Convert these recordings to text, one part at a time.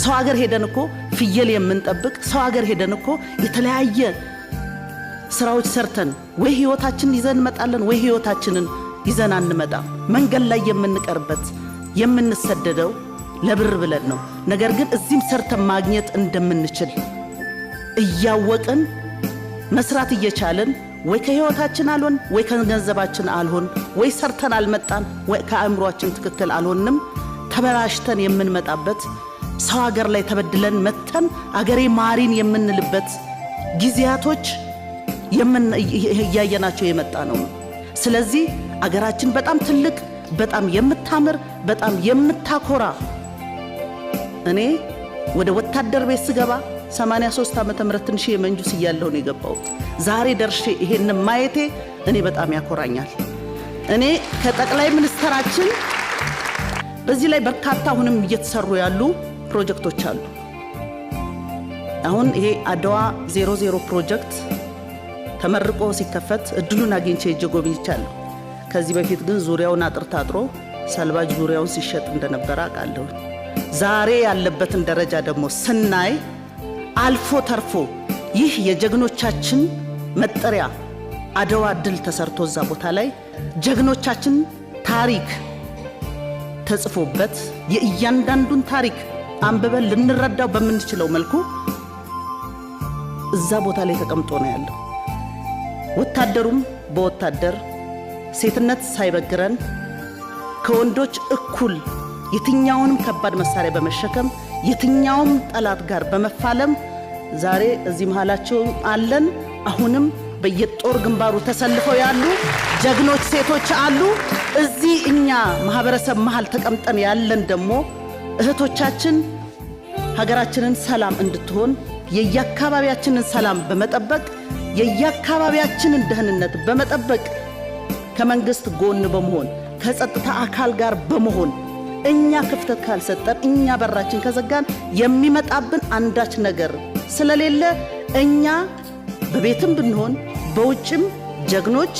ሰው ሀገር ሄደን እኮ ፍየል የምንጠብቅ ሰው ሀገር ሄደን እኮ የተለያየ ስራዎች ሰርተን ወይ ህይወታችንን ይዘን እንመጣለን ወይ ህይወታችንን ይዘን አንመጣም። መንገድ ላይ የምንቀርበት የምንሰደደው ለብር ብለን ነው። ነገር ግን እዚህም ሰርተን ማግኘት እንደምንችል እያወቅን መስራት እየቻለን ወይ ከህይወታችን አልሆን ወይ ከገንዘባችን አልሆን ወይ ሰርተን አልመጣን ወይ ከአእምሮአችን ትክክል አልሆንም ተበላሽተን የምንመጣበት ሰው ሀገር ላይ ተበድለን መተን አገሬ ማሪን የምንልበት ጊዜያቶች ያያየናቸው የመጣ ነው። ስለዚህ አገራችን በጣም ትልቅ በጣም የምታምር በጣም የምታኮራ እኔ ወደ ወታደር ቤት ስገባ 83 ዓመተ ምህረት ትንሽ የመንጁስ ይያለው ነው የገባው። ዛሬ ደርሼ ይሄን ማየቴ እኔ በጣም ያኮራኛል። እኔ ከጠቅላይ ሚኒስትራችን በዚህ ላይ በርካታ አሁንም እየተሰሩ ያሉ ፕሮጀክቶች አሉ። አሁን ይሄ አድዋ 00 ፕሮጀክት ተመርቆ ሲከፈት እድሉን አግኝቼ ጎብኝቻለሁ። ከዚህ በፊት ግን ዙሪያውን አጥር ታጥሮ ሰልባጅ ዙሪያውን ሲሸጥ እንደነበረ አውቃለሁ። ዛሬ ያለበትን ደረጃ ደግሞ ስናይ አልፎ ተርፎ ይህ የጀግኖቻችን መጠሪያ አድዋ ድል ተሰርቶ እዛ ቦታ ላይ ጀግኖቻችን ታሪክ ተጽፎበት የእያንዳንዱን ታሪክ አንብበን ልንረዳው በምንችለው መልኩ እዛ ቦታ ላይ ተቀምጦ ነው ያለው። ወታደሩም በወታደር ሴትነት ሳይበግረን ከወንዶች እኩል የትኛውንም ከባድ መሳሪያ በመሸከም የትኛውም ጠላት ጋር በመፋለም ዛሬ እዚህ መሃላቸው አለን። አሁንም በየጦር ግንባሩ ተሰልፈው ያሉ ጀግኖች ሴቶች አሉ። እዚህ እኛ ማህበረሰብ መሃል ተቀምጠን ያለን ደግሞ እህቶቻችን ሀገራችንን ሰላም እንድትሆን የያካባቢያችንን ሰላም በመጠበቅ የያካባቢያችንን ደህንነት በመጠበቅ ከመንግስት ጎን በመሆን ከጸጥታ አካል ጋር በመሆን እኛ ክፍተት ካልሰጠን እኛ በራችን ከዘጋን የሚመጣብን አንዳች ነገር ስለሌለ እኛ በቤትም ብንሆን በውጭም ጀግኖች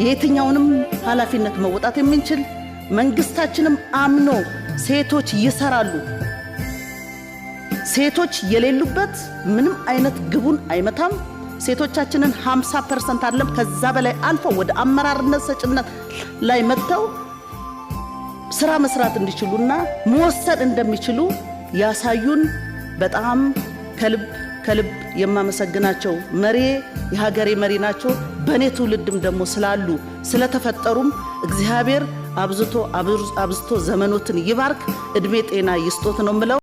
የትኛውንም ኃላፊነት መወጣት የምንችል መንግስታችንም አምኖ ሴቶች ይሰራሉ። ሴቶች የሌሉበት ምንም አይነት ግቡን አይመታም። ሴቶቻችንን 50% አይደለም ከዛ በላይ አልፈው ወደ አመራርነት ሰጭነት ላይ መጥተው ስራ መስራት እንዲችሉና መወሰድ እንደሚችሉ ያሳዩን በጣም ከልብ የማመሰግናቸው መሪ የሀገሬ መሪ ናቸው። በኔ ትውልድም ደግሞ ስላሉ ስለተፈጠሩም እግዚአብሔር አብዝቶ ዘመኖትን ይባርክ እድሜ ጤና ይስጦት ነው የምለው።